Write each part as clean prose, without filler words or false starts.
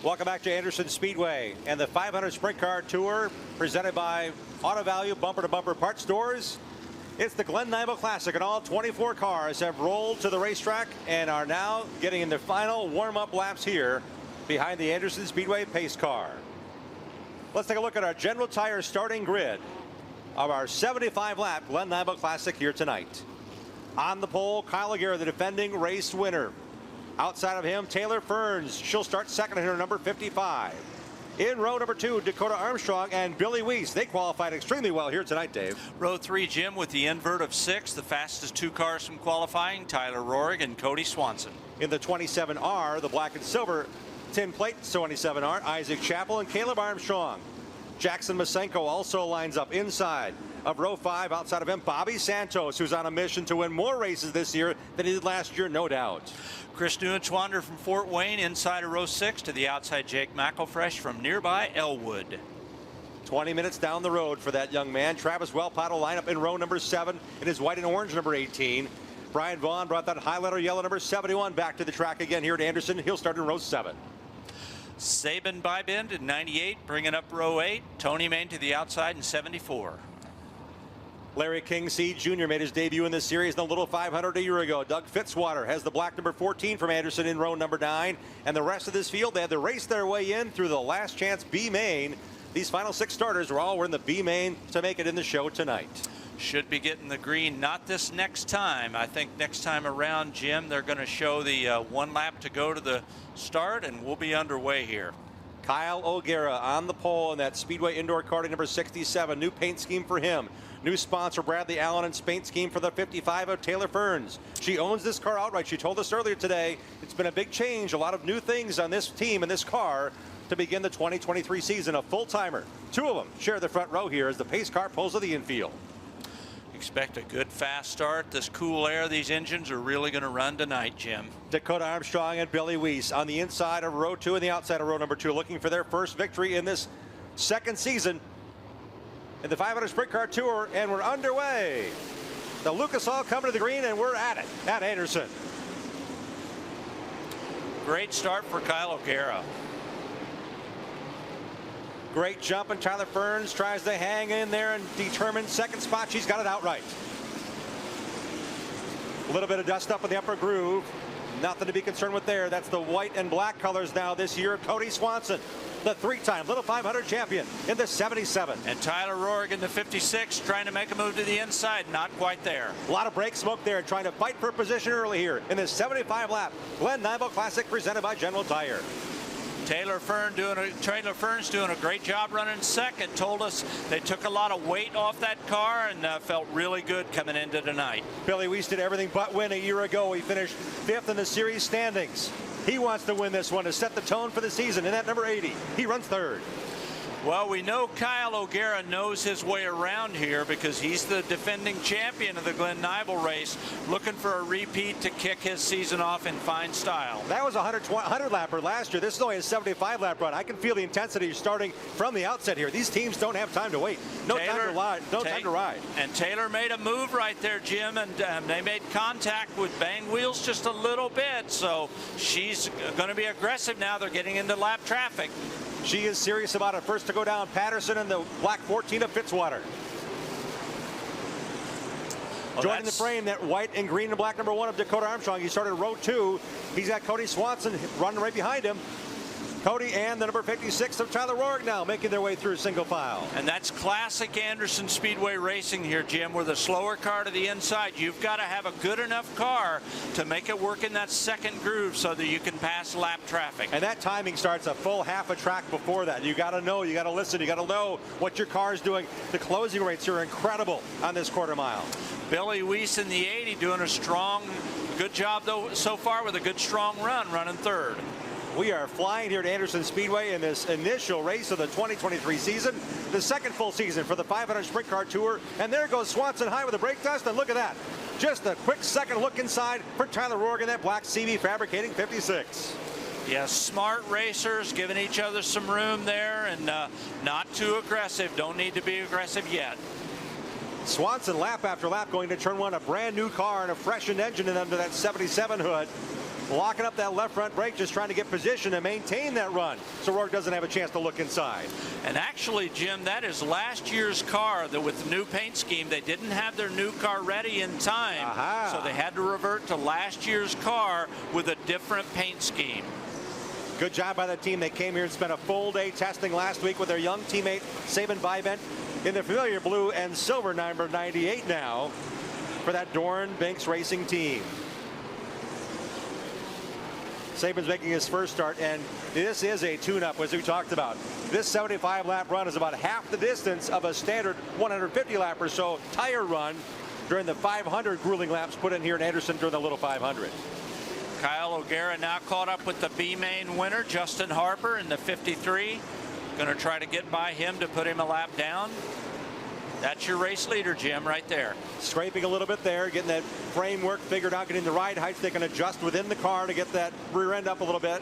Welcome back to Anderson Speedway and the 500 Sprint Car Tour presented by Auto Value Bumper to Bumper Parts Stores. It's the Glen Niebel Classic, and all 24 cars have rolled to the racetrack and are now getting in their final warm-up laps here behind the Anderson Speedway pace car. Let's take a look at our General Tire starting grid of our 75-lap Glen Niebel Classic here tonight. On the pole, Kyle O'Gara, the defending race winner. Outside of him, Taylor Ferns. She'll start second in her number 55. In row number 2, Dakota Armstrong and Billy Weiss. They qualified extremely well here tonight, Dave. Row 3, Jim, with the invert of 6. The fastest 2 cars from qualifying, Tyler Rohrig and Cody Swanson. In the 27R, the black and silver tin plate 27R, Isaac Chappell and Caleb Armstrong. Jackson Masenko also lines up inside of row 5. Outside of him, Bobby Santos, who's on a mission to win more races this year than he did last year, no doubt. Chris Neuenschwander from Fort Wayne inside of row 6. To the outside, Jake McElfresh from nearby Elwood. 20 minutes down the road for that young man. Travis Welpott will line up in row number 7 in his white and orange number 18. Brian Vaughn brought that highlighter yellow number 71 back to the track again here at Anderson. He'll start in row 7. Saban Bybend in 98, bringing up row 8. Tony Main to the outside in 74. Larry King C. Jr. made his debut in this series in the Little 500 a year ago. Doug Fitzwater has the black number 14 from Anderson in row number 9. And the rest of this field, they had to race their way in through the last chance B main. These final 6 starters were all in the B main to make it in the show tonight. Should be getting the green, not this next time. I think next time around, Jim, they're going to show the 1 lap to go to the start, and we'll be underway here. Kyle O'Gara on the pole in that Speedway indoor karting number 67. New paint scheme for him. New sponsor Bradley Allen and paint scheme for the 55 of Taylor Ferns. She owns this car outright. She told us earlier today it's been a big change, a lot of new things on this team and this car to begin the 2023 season. A full-timer. 2 of them share the front row here as the pace car pulls to the infield. Expect a good fast start. This cool air, these engines are really going to run tonight, Jim. Dakota Armstrong and Billy Weiss on the inside of row 2 and the outside of row number 2 looking for their first victory in this second season in the 500 Sprint Car Tour, and we're underway. The Lucas Oil coming to the green, and we're at it at Anderson. Great start for Kyle O'Gara. Great jump, and Tyler Ferns tries to hang in there and determine second spot. She's got it outright. A little bit of dust up in the upper groove. Nothing to be concerned with there. That's the white and black colors now this year. Cody Swanson, the 3-time Little 500 champion in the 77. And Tyler Rohrig in the 56, trying to make a move to the inside. Not quite there. A lot of brake smoke there, trying to fight for position early here in this 75-lap Glen Niebel Classic presented by General Tire. Taylor Ferns doing a great job running second. Told us they took a lot of weight off that car and felt really good coming into tonight. Billy Weiss did everything but win a year ago. He finished 5th in the series standings. He wants to win this one to set the tone for the season in that number 80. He runs 3rd. Well, we know Kyle O'Gara knows his way around here because he's the defending champion of the Glen Niebel race, looking for a repeat to kick his season off in fine style. That was a 100-lapper last year. This is only a 75-lap run. I can feel the intensity starting from the outset here. These teams don't have time to wait. No time to ride. And Taylor made a move right there, Jim, and they made contact with bang wheels just a little bit. So she's going to be aggressive now. They're getting into lap traffic. She is serious about it. First to go down, Patterson and the black 14 of Fitzwater. Well, joining the frame, that white and green and black number 1 of Dakota Armstrong. He started row 2. He's got Cody Swanson running right behind him. Cody and the number 56 of Tyler Rohrig now making their way through single file. And that's classic Anderson Speedway racing here, Jim, with a slower car to the inside. You've got to have a good enough car to make it work in that second groove so that you can pass lap traffic. And that timing starts a full half a track before that. You got to know, you got to listen, you got to know what your car is doing. The closing rates are incredible on this quarter mile. Billy Weiss in the 80 doing a strong, good job though so far with a good strong run, running 3rd. We are flying here at Anderson Speedway in this initial race of the 2023 season, the second full season for the 500 Sprint Car Tour. And there goes Swanson high with a brake test, and look at that. Just a quick second look inside for Tyler Rohrig in that black CV Fabricating 56. Yeah, smart racers giving each other some room there and not too aggressive. Don't need to be aggressive yet. Swanson lap after lap going to turn 1, a brand new car and a freshened engine and under that 77 hood. locking up that left front brake, just trying to get position and maintain that run so Rourke doesn't have a chance to look inside. And actually, Jim, that is last year's car that with the new paint scheme, they didn't have their new car ready in time. So they had to revert to last year's car with a different paint scheme. Good job by the team. They came here and spent a full day testing last week with their young teammate Sabin Vivent in the familiar blue and silver number 98 now for that Dorn Binks Racing team. Sabin's making his first start, and this is a tune-up, as we talked about. This 75-lap run is about half the distance of a standard 150-lap or so tire run during the 500 grueling laps put in here in Anderson during the Little 500. Kyle O'Gara now caught up with the B-main winner, Justin Harper, in the 53. Going to try to get by him to put him a lap down. That's your race leader, Jim, right there. Scraping a little bit there, getting that framework figured out, getting the ride heights. They can adjust within the car to get that rear end up a little bit.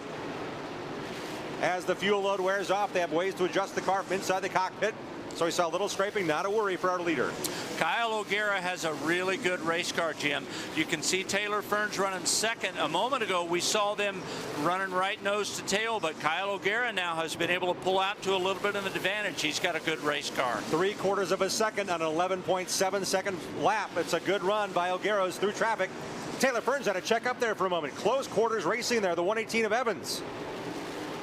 As the fuel load wears off, they have ways to adjust the car from inside the cockpit. So we saw a little scraping, not a worry for our leader. Kyle O'Gara has a really good race car, Jim. You can see Taylor Ferns running second. A moment ago, we saw them running right nose to tail, but Kyle O'Gara now has been able to pull out to a little bit of an advantage. He's got a good race car. 3/4 of a second on an 11.7-second lap. It's a good run by O'Gara's through traffic. Taylor Ferns had to check up there for a moment. Close quarters racing there, the 118 of Evans.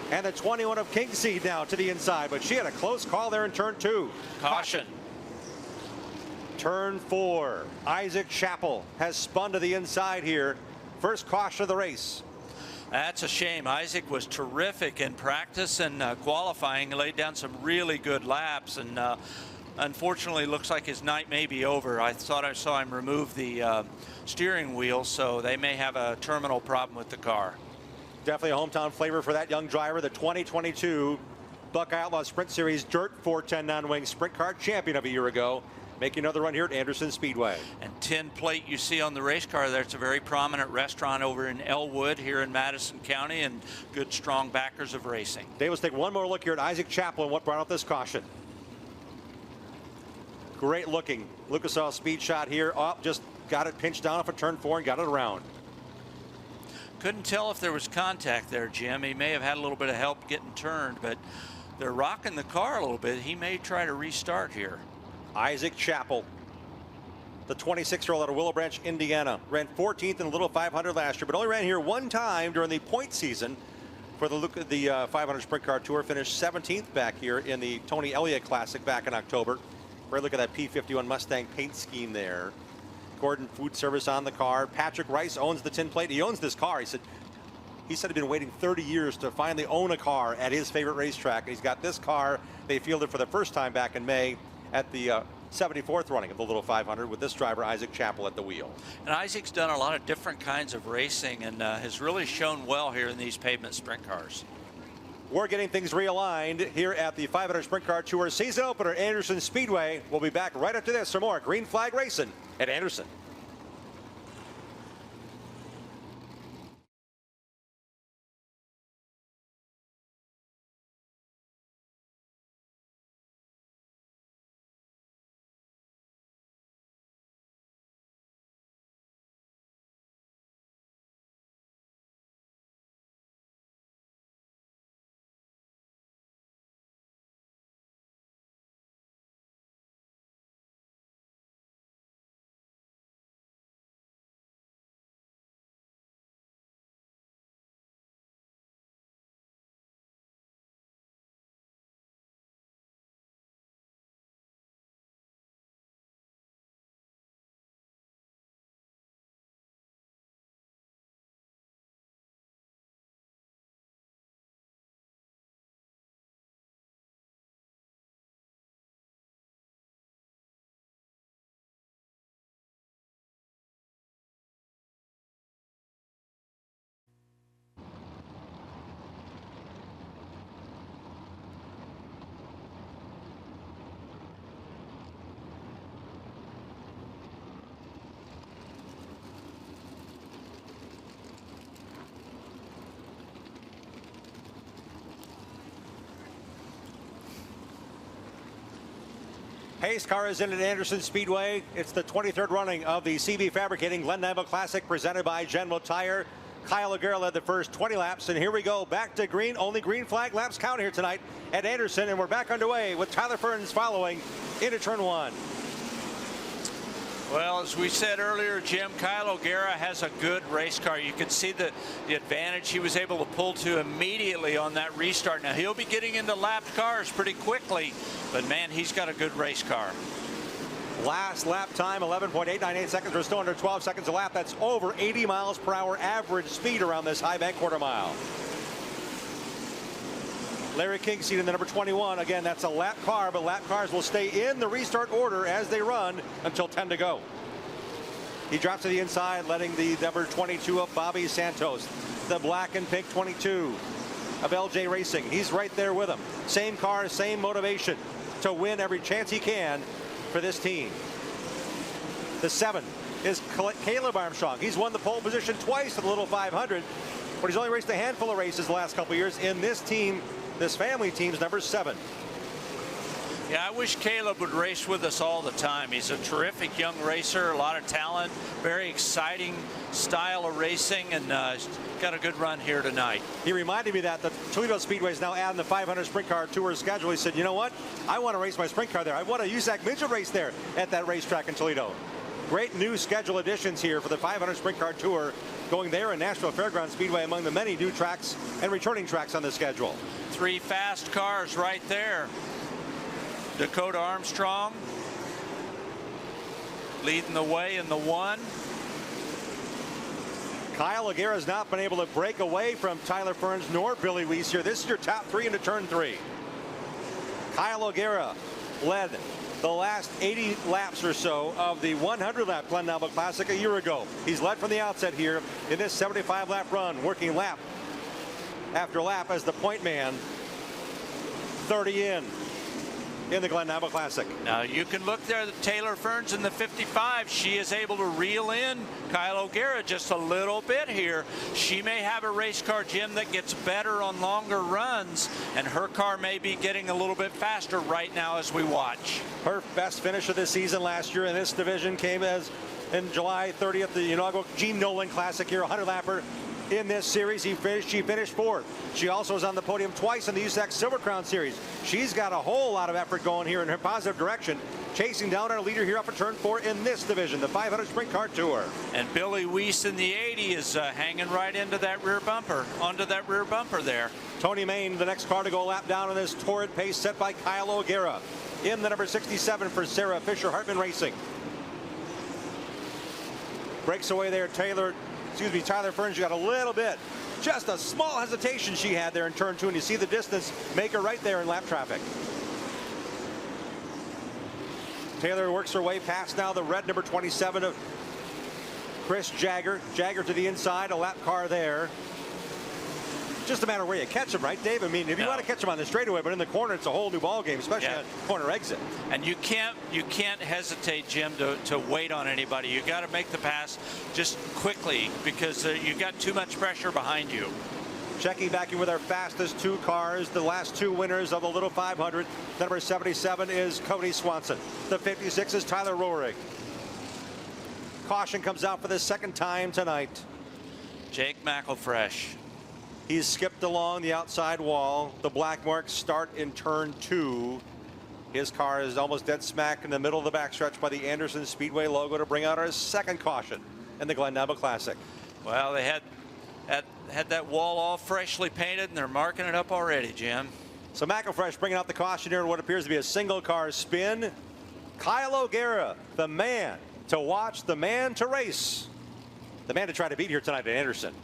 And the 21 of Kingseed now to the inside, but she had a close call there in turn 2. Caution. Turn 4. Isaac Chappell has spun to the inside here. First caution of the race. That's a shame. Isaac was terrific in practice and qualifying. He laid down some really good laps, and unfortunately looks like his night may be over. I thought I saw him remove the steering wheel, so they may have a terminal problem with the car. Definitely a hometown flavor for that young driver. The 2022 Buckeye Outlaw Sprint Series Dirt 410 non-wing sprint car champion of a year ago, making another run here at Anderson Speedway. And tin plate you see on the race car there, it's a very prominent restaurant over in Elwood here in Madison County, and good strong backers of racing. Dave, let's take one more look here at Isaac Chappell and what brought out this caution. Great looking Lucas Oil speed shot here. Oh, just got it pinched down off of turn 4 and got it around. Couldn't tell if there was contact there, Jim. He may have had a little bit of help getting turned, but they're rocking the car a little bit. He may try to restart here. Isaac Chappell, the 26-year-old out of Willow Branch, Indiana, ran 14th in the Little 500 last year, but only ran here one time during the point season for the 500 Sprint Car Tour. Finished 17th back here in the Tony Elliott Classic back in October. Great look at that P51 Mustang paint scheme there. Gordon Food Service on the car. Patrick Rice owns the tin plate. He owns this car. He said he'd been waiting 30 years to finally own a car at his favorite racetrack. And he's got this car. They fielded for the first time back in May at the 74th running of the Little 500 with this driver, Isaac Chappell, at the wheel. And Isaac's done a lot of different kinds of racing and has really shown well here in these pavement sprint cars. We're getting things realigned here at the 500 Sprint Car Tour season opener at Anderson Speedway. We'll be back right after this for more Green Flag Racing at Anderson. Pace car is in at Anderson Speedway. It's the 23rd running of the CB Fabricating Glen Niebel Classic presented by General Tire. Kyle O'Gara led the first 20 laps, and here we go back to green. Only green flag laps count here tonight at Anderson, and we're back underway with Tyler Ferns following into turn 1. Well, as we said earlier, Jim, Kyle O'Gara has a good race car. You can see the advantage he was able to pull to immediately on that restart. Now, he'll be getting into lapped cars pretty quickly, but man, he's got a good race car. Last lap time, 11.898 seconds. We're still under 12 seconds a lap. That's over 80 miles per hour average speed around this high bank quarter mile. Larry Kingseed in the number 21. Again, that's a lap car, but lap cars will stay in the restart order as they run until 10 to go. He drops to the inside, letting the number 22 of Bobby Santos, the black and pink 22 of LJ Racing. He's right there with him. Same car, same motivation to win every chance he can for this team. The 7 is Caleb Armstrong. He's won the pole position twice at the Little 500, but he's only raced a handful of races the last couple of years in this team, this family team's number 7. Yeah, I wish Caleb would race with us all the time. He's a terrific young racer, a lot of talent, very exciting style of racing, and got a good run here tonight. He reminded me that the Toledo Speedway is now adding the 500 Sprint Car Tour schedule. He said, you know what? I want to race my sprint car there. I want a USAC Midget race there at that racetrack in Toledo. Great new schedule additions here for the 500 Sprint Car Tour going there in Nashville Fairgrounds Speedway, among the many new tracks and returning tracks on the schedule. 3 fast cars right there. Dakota Armstrong leading the way in the 1. Kyle O'Gara has not been able to break away from Tyler Ferns nor Billy Weiss here. This is your top 3 into turn 3. Kyle O'Gara led the last 80 laps or so of the 100-lap Glen Niebel Classic a year ago. He's led from the outset here in this 75-lap run, working lap after lap as the point man, 30 in the Glen Niebel Classic. Now you can look there at Taylor Ferns in the 55. She is able to reel in Kyle O'Gara just a little bit here. She may have a race car, Jim, that gets better on longer runs, and her car may be getting a little bit faster right now as we watch. Her best finish of the season last year in this division came as in July 30th, the inaugural Gene Nolan Classic here, 100-lapper. In this series, she finished 4th. She also was on the podium twice in the USAC Silver Crown Series. She's got a whole lot of effort going here in her positive direction, chasing down our leader here up at turn 4 in this division, the 500 Sprint Car Tour. And Billy Weiss in the 80 is hanging right into that rear bumper, onto that rear bumper there. Tony Main, the next car to go a lap down in this torrid pace set by Kyle O'Gara in the number 67 for Sarah Fisher Hartman Racing. Breaks away there, Tyler Ferns. You got a little bit, just a small hesitation she had there in turn 2, and you see the distance make her right there in lap traffic. Taylor works her way past now the red number 27 of Chris Jagger. Jagger to the inside, a lap car there. Just a matter of where you catch him, right, Dave? I mean, if you want to catch him on the straightaway, but in the corner, it's a whole new ball game, especially on corner exit. And you can't hesitate, Jim, to wait on anybody. You got to make the pass just quickly because you got too much pressure behind you. Checking back in with our fastest 2 cars, the last 2 winners of the Little 500. Number 77 is Cody Swanson. The 56 is Tyler Roehrig. Caution comes out for the 2nd time tonight. Jake McElfresh. He's skipped along the outside wall. The black marks start in turn 2. His car is almost dead smack in the middle of the backstretch by the Anderson Speedway logo to bring out our 2nd caution in the Glen Niebel Classic. Well, they had that wall all freshly painted, and they're marking it up already, Jim. So McElfresh bringing out the caution here in what appears to be a single car spin. Kyle O'Gara, the man to watch, the man to race, the man to try to beat here tonight at Anderson.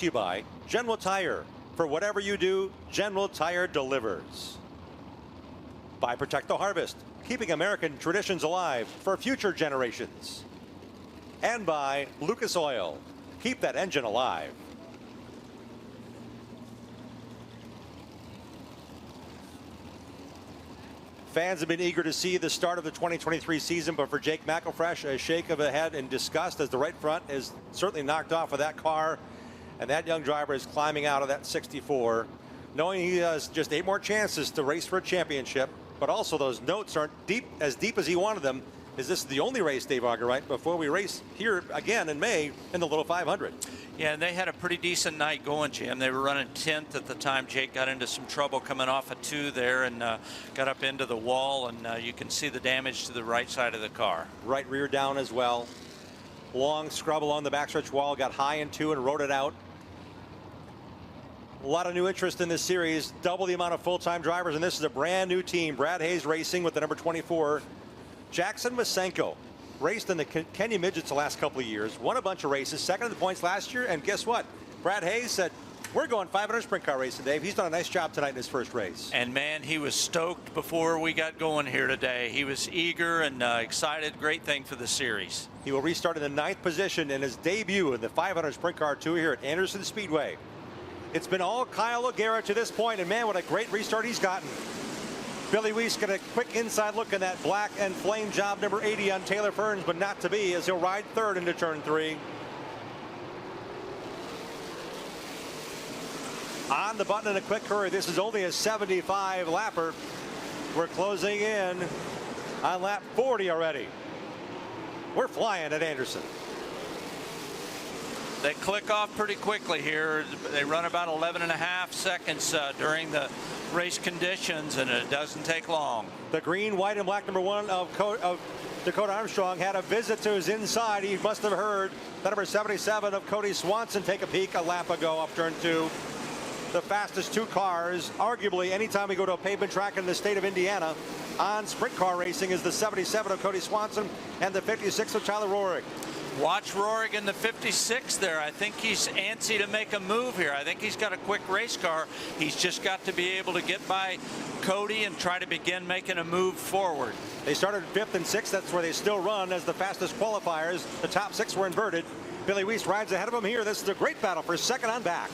to you by General Tire. For whatever you do, General Tire delivers. By Protect the Harvest, keeping American traditions alive for future generations. And by Lucas Oil, keep that engine alive. Fans have been eager to see the start of the 2023 season, but for Jake McElfresh, a shake of the head in disgust as the right front is certainly knocked off of that car, and that young driver is climbing out of that 64, knowing he has just 8 more chances to race for a championship, but also those notes aren't as deep as he wanted them. Is this the only race, Dave Augerwright, before we race here again in May in the Little 500? Yeah, and they had a pretty decent night going, Jim. They were running 10th at the time. Jake got into some trouble coming off a 2 there and got up into the wall, and you can see the damage to the right side of the car. Right rear down as well. Long scrub along the backstretch wall, got high in 2 and rode it out. A lot of new interest in this series, double the amount of full-time drivers, and this is a brand new team. Brad Hayes racing with the number 24. Jackson Masenko raced in the Kenya Midgets the last couple of years, won a bunch of races, second in the points last year, and guess what? Brad Hayes said, we're going 500 sprint car racing, Dave. He's done a nice job tonight in his first race. And man, he was stoked before we got going here today. He was eager and excited. Great thing for the series. He will restart in the 9th position in his debut in the 500 sprint car tour here at Anderson Speedway. It's been all Kyle O'Gara to this point, and man, what a great restart he's gotten. Billy Weiss got a quick inside look in that black and flame job number 80 on Taylor Ferns, but not to be, as he'll ride 3rd into turn 3. On the button in a quick hurry. This is only a 75 lapper. We're closing in on lap 40 already. We're flying at Anderson. They click off pretty quickly here. They run about 11.5 seconds during the race conditions, and it doesn't take long. The green, white, and black number 1 of Dakota Armstrong had a visit to his inside. He must have heard the number 77 of Cody Swanson take a peek a lap ago off turn 2. The fastest 2 cars, arguably anytime we go to a pavement track in the state of Indiana on sprint car racing, is the 77 of Cody Swanson and the 56 of Tyler Rohrig. Watch Rohrig in the 56 there. I think he's antsy to make a move here. I think he's got a quick race car. He's just got to be able to get by Cody and try to begin making a move forward. They started 5th and 6th. That's where they still run as the fastest qualifiers. The top 6 were inverted. Billy Weiss rides ahead of him here. This is a great battle for 2nd on back.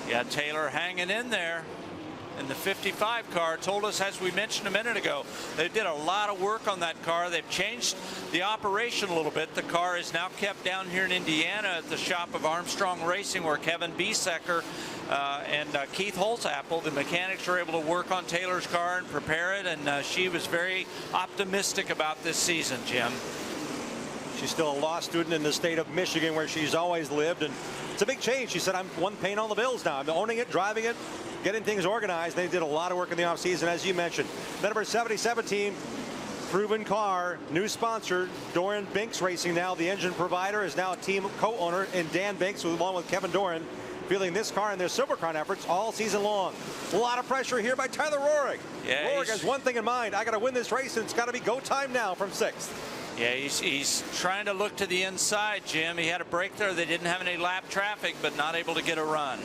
Yeah, Taylor hanging in there. And the 55 car told us, as we mentioned a minute ago, they did a lot of work on that car. They've changed the operation a little bit. The car is now kept down here in Indiana at the shop of Armstrong Racing, where Kevin Biesecker and Keith Holzapfel, the mechanics, are able to work on Taylor's car and prepare it. And she was very optimistic about this season, Jim. She's still a law student in the state of Michigan, where she's always lived, and it's a big change. She said, I'm one paying all the bills now. I'm owning it, driving it, getting things organized. They did a lot of work in the offseason, as you mentioned. The number 77 team, proven car, new sponsor, Doran Binks Racing now. The engine provider is now a team co-owner in Dan Binks, along with Kevin Doran, feeling this car in their Silver Crown efforts all season long. A lot of pressure here by Tyler Rohrig. Yeah, Rohrig has one thing in mind. I got to win this race, and it's got to be go time now from 6th. Yeah, he's trying to look to the inside, Jim. He had a break there. They didn't have any lap traffic, but not able to get a run.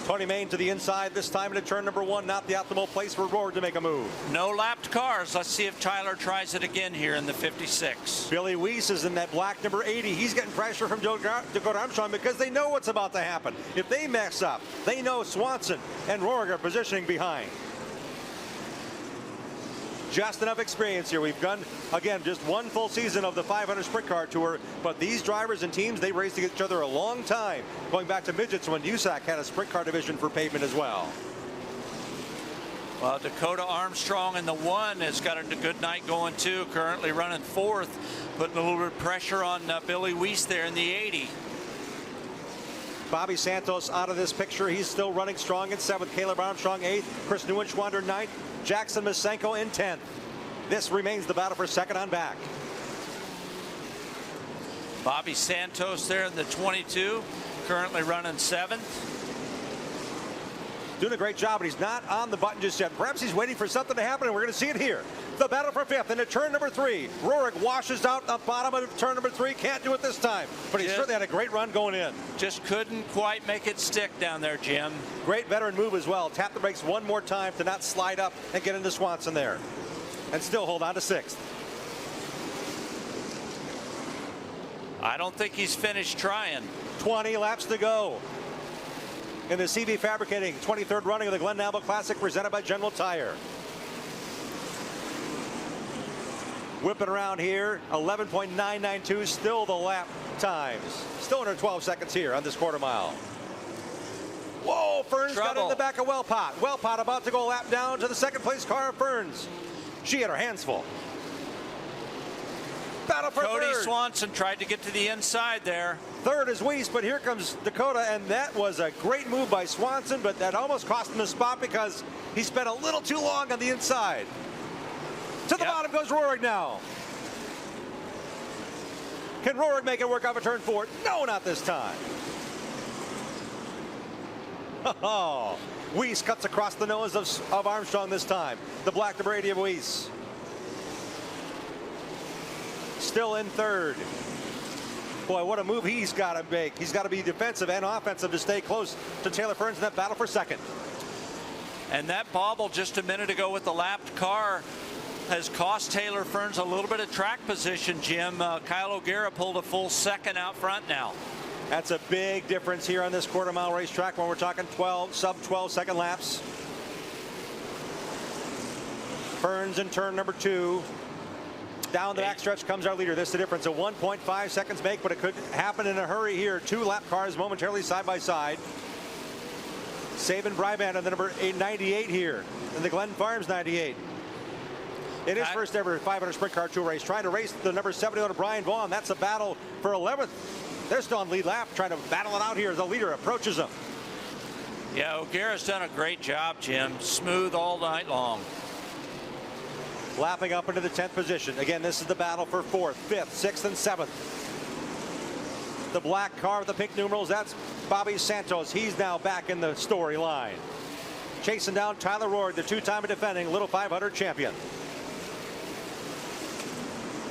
Tony Main to the inside this time into turn number 1. Not the optimal place for Rohrig to make a move. No lapped cars. Let's see if Tyler tries it again here in the 56. Billy Weiss is in that black number 80. He's getting pressure from Dakota Armstrong because they know what's about to happen. If they mess up, they know Swanson and Rohrig are positioning behind. Just enough experience here. We've done, again, just one full season of the 500 Sprint Car Tour, but these drivers and teams, they've raced against each other a long time, going back to midgets when USAC had a sprint car division for pavement as well. Well, Dakota Armstrong in the 1 has got a good night going too, currently running 4th, putting a little bit of pressure on Billy Weiss there in the 80. Bobby Santos out of this picture. He's still running strong in 7th. Caleb Armstrong 8th. Chris Neuenschwander 9th. Jackson Masenko in 10th. This remains the battle for 2nd on back. Bobby Santos there in the 22, currently running 7th. Doing a great job, but he's not on the button just yet. Perhaps he's waiting for something to happen, and we're going to see it here. The battle for fifth into turn number 3. Rohrig washes out the bottom of turn number 3. Can't do it this time, but he certainly had a great run going in. Just couldn't quite make it stick down there, Jim. Great veteran move as well. Tap the brakes one more time to not slide up and get into Swanson there. And still hold on to 6th. I don't think he's finished trying. 20 laps to go in the CV Fabricating 23rd running of the Glen Niebel Classic presented by General Tire. Whipping around here, 11.992, still the lap times. Still under 12 seconds here on this quarter mile. Whoa, Ferns got in the back of Wellpot. Wellpot about to go lap down to the second place car of Ferns. She had her hands full. Battle for Cody third. Swanson tried to get to the inside there. Third is Weiss, but here comes Dakota, and that was a great move by Swanson, but that almost cost him the spot because he spent a little too long on the inside. To the bottom goes Rohrig now. Can Rohrig make it work off a turn 4? No, not this time. Oh, Weiss cuts across the nose of Armstrong this time. The black debris of Weiss. Still in third. Boy, what a move he's got to make. He's got to be defensive and offensive to stay close to Taylor Ferns in that battle for second. And that bobble just a minute ago with the lapped car has cost Taylor Ferns a little bit of track position, Jim. Kyle O'Gara pulled a full second out front now. That's a big difference here on this quarter mile racetrack when we're talking sub 12 second laps. Ferns in turn number 2. Down the backstretch comes our leader. This is the difference. A 1.5 seconds make, but it could happen in a hurry here. 2 lap cars momentarily side by side. Sabin Bryband on the number 98 here in the Glen Farms 98. In his first ever 500 Sprint Car Tour race, trying to race the number 71 of Brian Vaughn. That's a battle for 11th. They're still on lead lap, trying to battle it out here as the leader approaches them. Yeah, O'Gara's done a great job, Jim. Smooth all night long. Lapping up into the 10th position. Again, this is the battle for 4th, 5th, 6th, and 7th. The black car with the pink numerals, that's Bobby Santos. He's now back in the storyline. Chasing down Tyler Rohrig, the 2-time defending Little 500 champion.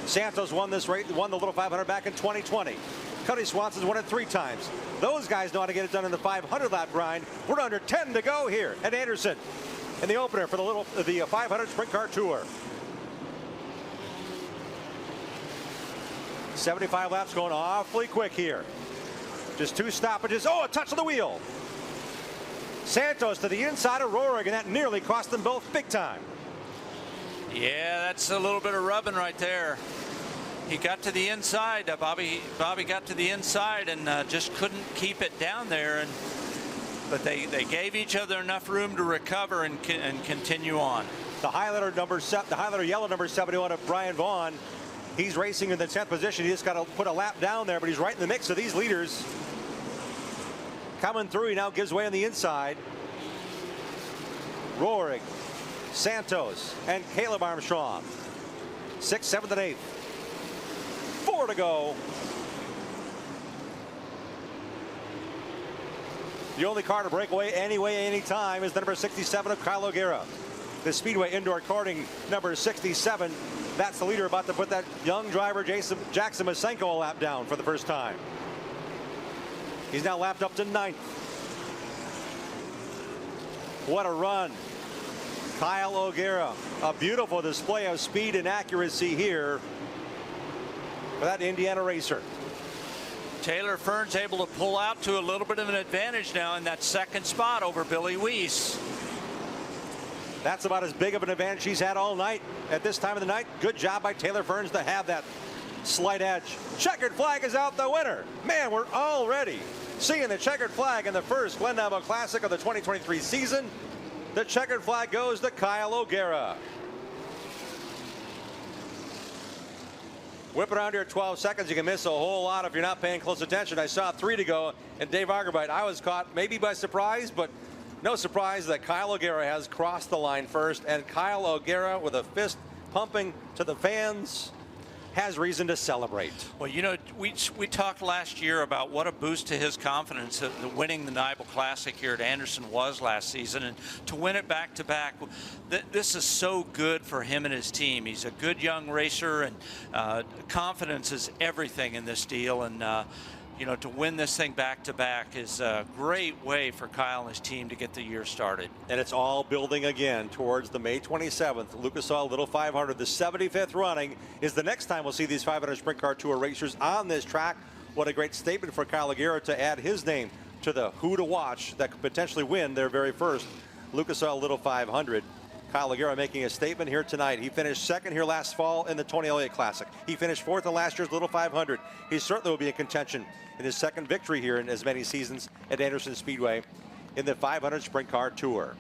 Santos won this race, won the Little 500 back in 2020. Cody Swanson's won it 3 times. Those guys know how to get it done in the 500 lap grind. We're under 10 to go here at Anderson in the opener for the 500 Sprint Car Tour. 75 laps going awfully quick here. Just 2 stoppages. Oh, a touch of the wheel. Santos to the inside of Rohrig, and that nearly cost them both big time. Yeah, that's a little bit of rubbing right there. He got to the inside. Bobby got to the inside and just couldn't keep it down there. But they gave each other enough room to recover and continue on. The highlighter yellow number 71 of Brian Vaughn. He's racing in the 10th position. He just got to put a lap down there, but he's right in the mix of these leaders. Coming through, he now gives way on the inside. Rohrig, Santos, and Caleb Armstrong. 6th, 7th, and 8th. 4 to go. The only car to break away anytime is the number 67 of Kyle O'Gara. The Speedway indoor karting number 67. That's the leader about to put that young driver Jackson Masenko a lap down for the first time. He's now lapped up to 9th. What a run. Kyle O'Gara, a beautiful display of speed and accuracy here for that Indiana racer. Taylor Ferns able to pull out to a little bit of an advantage now in that second spot over Billy Weiss. That's about as big of an advantage he's had all night at this time of the night. Good job by Taylor Ferns to have that slight edge. Checkered flag is out the winner. Man, we're already seeing the checkered flag in the first Glen Niebel Classic of the 2023 season. The checkered flag goes to Kyle O'Gara. Whip around here at 12 seconds. You can miss a whole lot if you're not paying close attention. I saw 3 to go, and Dave Argerbite, I was caught maybe by surprise, but no surprise that Kyle O'Gara has crossed the line first, and Kyle O'Gara with a fist pumping to the fans. has reason to celebrate. Well, you know, we talked last year about what a boost to his confidence that winning the Niebel Classic here at Anderson was last season, and to win it back-to-back, this is so good for him and his team. He's a good young racer, and confidence is everything in this deal, and you know, to win this thing back-to-back is a great way for Kyle and his team to get the year started. And it's all building again towards the May 27th Lucas Oil Little 500. The 75th running is the next time we'll see these 500 Sprint Car Tour racers on this track. What a great statement for Kyle O'Gara to add his name to the who to watch that could potentially win their very first Lucas Oil Little 500. Kyle O'Gara making a statement here tonight. He finished second here last fall in the Tony Elliott Classic. He finished fourth in last year's Little 500. He certainly will be in contention in his second victory here in as many seasons at Anderson Speedway in the 500 Sprint Car Tour.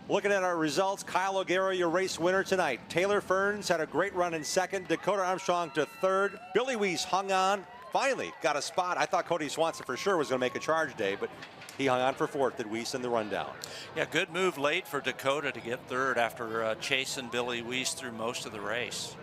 Looking at our results, Kyle O'Gara, your race winner tonight. Taylor Ferns had a great run in second. Dakota Armstrong to third. Billy Weiss hung on, finally got a spot. I thought Cody Swanson for sure was going to make a charge day, but he hung on for fourth at Weiss in the rundown. Yeah, good move late for Dakota to get third after chasing Billy Weiss through most of the race.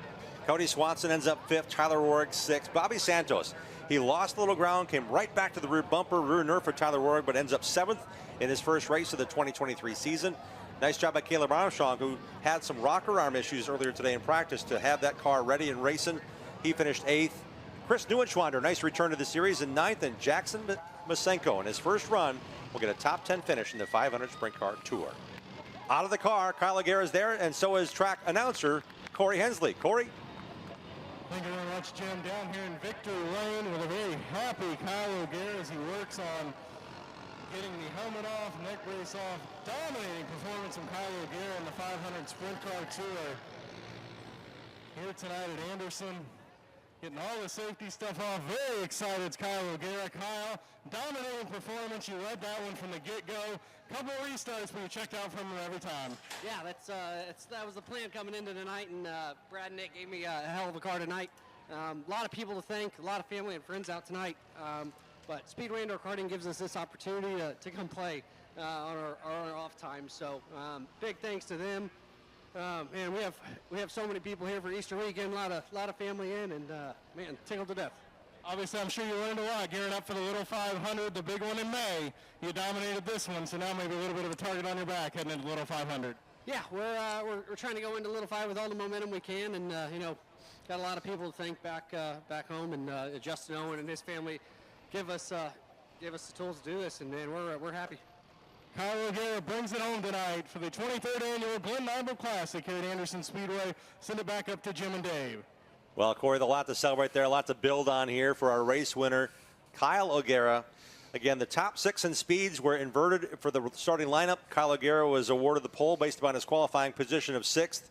Cody Swanson ends up fifth, Tyler Warwick sixth. Bobby Santos, he lost a little ground, came right back to the rear bumper, rear nerve for Tyler Warwick, but ends up seventh in his first race of the 2023 season. Nice job by Caleb Armstrong, who had some rocker arm issues earlier today in practice, to have that car ready and racing. He finished eighth. Chris Neuenschwander, nice return to the series in ninth, and Jackson Masenko in his first run will get a top 10 finish in the 500 Sprint Car Tour. Out of the car, Kyle O'Gara is there, and so is track announcer Corey Hensley. Corey? Thank you very much, Jim. Down here in Victory Lane with a very happy Kyle O'Gara as he works on getting the helmet off, neck brace off. Dominating performance from Kyle O'Gara in the 500 Sprint Car Tour. Here tonight at Anderson, getting all the safety stuff off. Very excited, it's Kyle O'Gara. Kyle, dominating performance. You led that one from the get-go. Couple of restarts, but you checked out from him every time. Yeah, that was the plan coming into tonight, and Brad and Nick gave me a hell of a car tonight. A lot of people to thank, a lot of family and friends out tonight. But Speedway Indoor Karting gives us this opportunity to come play on our off time. So big thanks to them. Man, we have so many people here for Easter weekend. A lot of family in, and man, tickled to death. Obviously, I'm sure you learned a lot gearing up for the Little 500, the big one in May. You dominated this one, so now maybe a little bit of a target on your back heading into Little 500. Yeah, we're trying to go into Little 5 with all the momentum we can, and you know, got a lot of people to thank back home, and Justin Owen and his family give us the tools to do this, and man, we're happy. Kyle O'Gara brings it home tonight for the 23rd annual Glen Niebel Classic here at Anderson Speedway. Send it back up to Jim and Dave. Well, Corey, a lot to celebrate there, a lot to build on here for our race winner, Kyle O'Gara. Again, the top six in speeds were inverted for the starting lineup. Kyle O'Gara was awarded the pole based upon his qualifying position of sixth.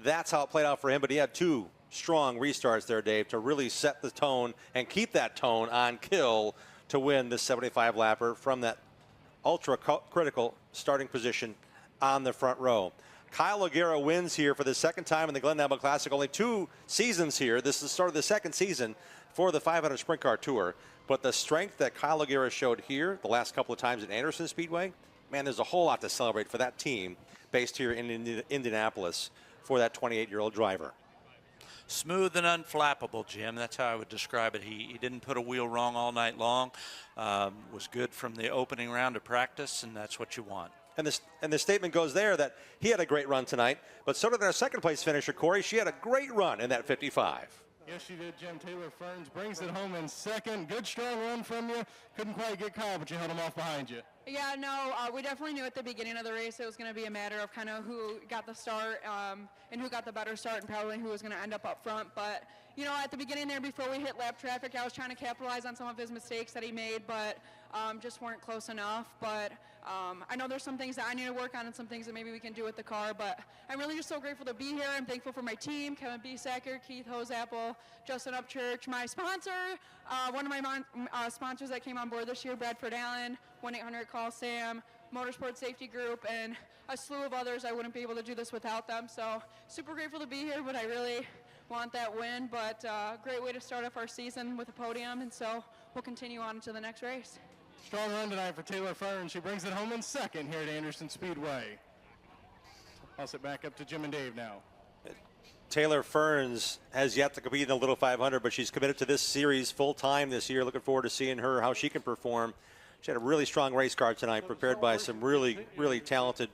That's how it played out for him, but he had two strong restarts there, Dave, to really set the tone and keep that tone on kill to win this 75-lapper from that ultra-critical starting position on the front row. Kyle O'Gara wins here for the second time in the Glen Niebel Classic. Only 2 seasons here. This is the start of the second season for the 500 Sprint Car Tour. But the strength that Kyle O'Gara showed here the last couple of times at Anderson Speedway, man, there's a whole lot to celebrate for that team based here in Indianapolis for that 28-year-old driver. Smooth and unflappable, Jim. That's how I would describe it. He didn't put a wheel wrong all night long. Was good from the opening round of practice, and that's what you want. And the statement goes there that he had a great run tonight, but so did our second place finisher, Corey. She had a great run in that 55. Yes, she did, Jim. Taylor Ferns brings it home in second. Good, strong run from you. Couldn't quite get Kyle, but you held him off behind you. Yeah, no, we definitely knew at the beginning of the race it was going to be a matter of kind of who got the start and who got the better start and probably who was going to end up front. But, you know, at the beginning there before we hit lap traffic, I was trying to capitalize on some of his mistakes that he made, but just weren't close enough. But I know there's some things that I need to work on and some things that maybe we can do with the car. But I'm really just so grateful to be here. I'm thankful for my team, Kevin Biesacker, Keith Hosapple, Justin Upchurch, my sponsor, one of my sponsors that came on board this year, Bradford Allen, 1-800-CALL-SAM, Motorsport Safety Group, and a slew of others. I wouldn't be able to do this without them. So super grateful to be here, but I really want that win. But great way to start off our season with a podium, and so we'll continue on to the next race. Strong run tonight for Taylor Ferns. She brings it home in second here at Anderson Speedway. I'll sit back up to Jim and Dave now. Taylor Ferns has yet to compete in the Little 500, but she's committed to this series full time this year. Looking forward to seeing her, how she can perform. She had a really strong race car tonight, prepared by some really, really talented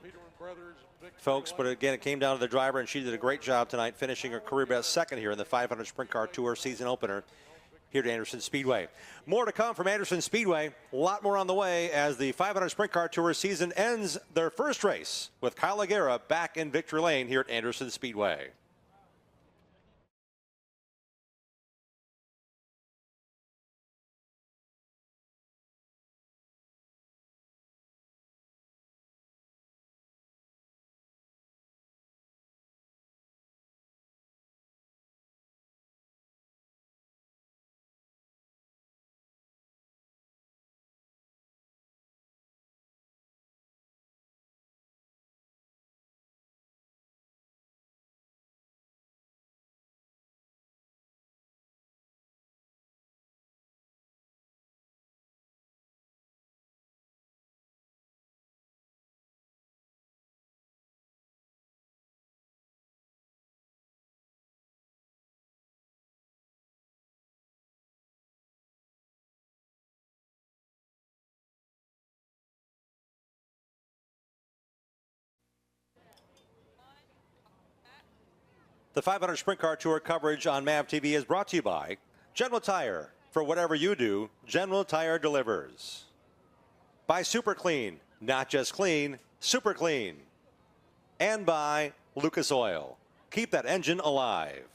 folks. But again, it came down to the driver, and she did a great job tonight, finishing her career best second here in the 500 Sprint Car Tour season opener here at Anderson Speedway. More to come from Anderson Speedway. A lot more on the way as the 500 Sprint Car Tour season ends their first race with Kyle O'Gara back in victory lane here at Anderson Speedway. The 500 Sprint Car Tour coverage on MAV TV is brought to you by General Tire. For whatever you do, General Tire delivers. By Super Clean, not just clean, super clean. And by Lucas Oil. Keep that engine alive.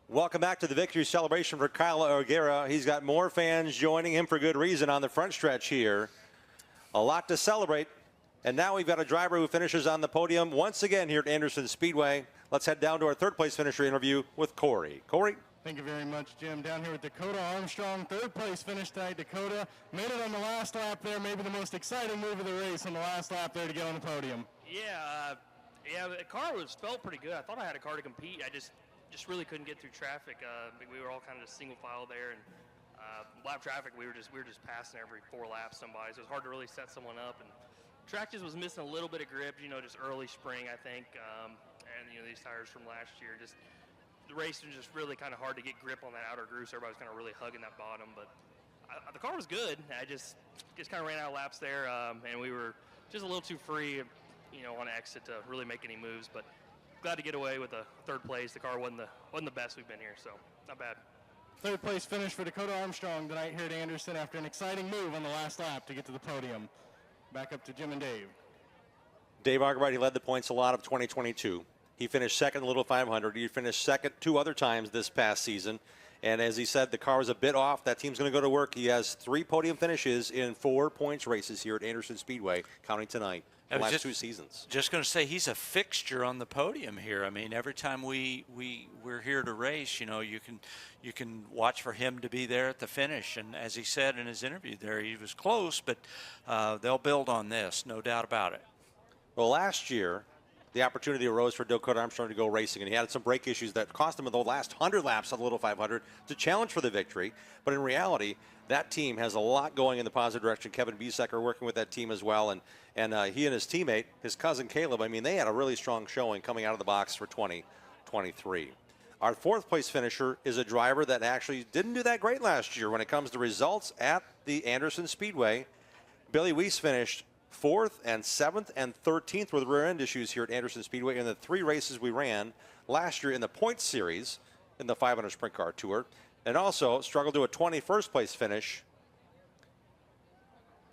Welcome back to the victory celebration for Kyle O'Gara. He's got more fans joining him for good reason on the front stretch here. A lot to celebrate. And now we've got a driver who finishes on the podium once again here at Anderson Speedway. Let's head down to our third place finisher interview with Corey. Corey? Thank you very much, Jim. Down here with Dakota Armstrong, third place finish tonight. Dakota made it on the last lap there, maybe the most exciting move of the race on the last lap there to get on the podium. Yeah, the car felt pretty good. I thought I had a car to compete. I just really couldn't get through traffic. We were all kind of just single file there, and lap traffic, we were just passing every 4 laps somebody, so it was hard to really set someone up. And track just was missing a little bit of grip, just early spring, I think, and these tires from last year, just the race was just really kind of hard to get grip on that outer groove, so everybody was kind of really hugging that bottom. But the car was good. I just kind of ran out of laps there, and we were just a little too free, on exit to really make any moves. But glad to get away with a third place. The car wasn't the best we've been here, so not bad. Third place finish for Dakota Armstrong tonight here at Anderson after an exciting move on the last lap to get to the podium. Back up to Jim and Dave. Dave Argerbright, he led the points a lot of 2022. He finished second in the Little 500. He finished second 2 other times this past season. And as he said, the car was a bit off. That team's going to go to work. He has 3 podium finishes in 4 points races here at Anderson Speedway, counting tonight. The last 2 seasons. Just going to say he's a fixture on the podium here. I mean, every time we're here to race, you can watch for him to be there at the finish. And as he said in his interview there, he was close, but they'll build on this, no doubt about it. Well, last year, the opportunity arose for Dakota Armstrong to go racing, and he had some brake issues that cost him the last 100 laps of the Little 500 to challenge for the victory. But in reality, that team has a lot going in the positive direction. Kevin Biesecker working with that team as well, and he and his teammate, his cousin Caleb, I mean, they had a really strong showing coming out of the box for 2023. Our 4th place finisher is a driver that actually didn't do that great last year when it comes to results at the Anderson Speedway. Billy Weiss finished 4th and 7th and 13th with rear end issues here at Anderson Speedway in the 3 races we ran last year in the points series in the 500 Sprint Car Tour, and also struggled to a 21st place finish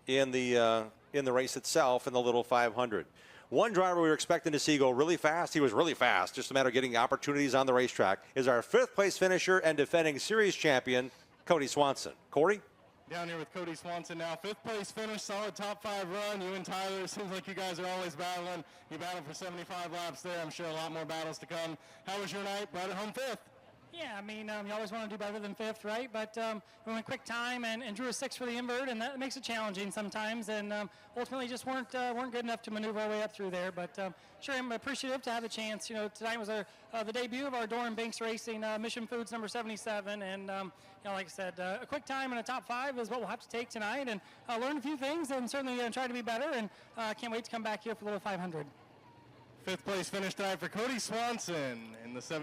in the race itself in the Little 500. One driver we were expecting to see go really fast, he was really fast, just a matter of getting opportunities on the racetrack, is our 5th place finisher and defending series champion, Cody Swanson. Corey? Down here with Cody Swanson now. 5th place finish, solid top 5 run. You and Tyler, it seems like you guys are always battling. You battled for 75 laps there. I'm sure a lot more battles to come. How was your night? Brought it home 5th. Yeah, I mean, you always want to do better than 5th, right? But we went quick time and drew a 6 for the invert, and that makes it challenging sometimes. And ultimately, just weren't good enough to maneuver our way up through there. But sure, I'm appreciative to have a chance. Tonight was the debut of our Doran Banks Racing Mission Foods number 77, and like I said, a quick time and a top 5 is what we'll have to take tonight, and learn a few things, and certainly try to be better. And can't wait to come back here for the Little 500. Fifth place finish tonight for Cody Swanson in the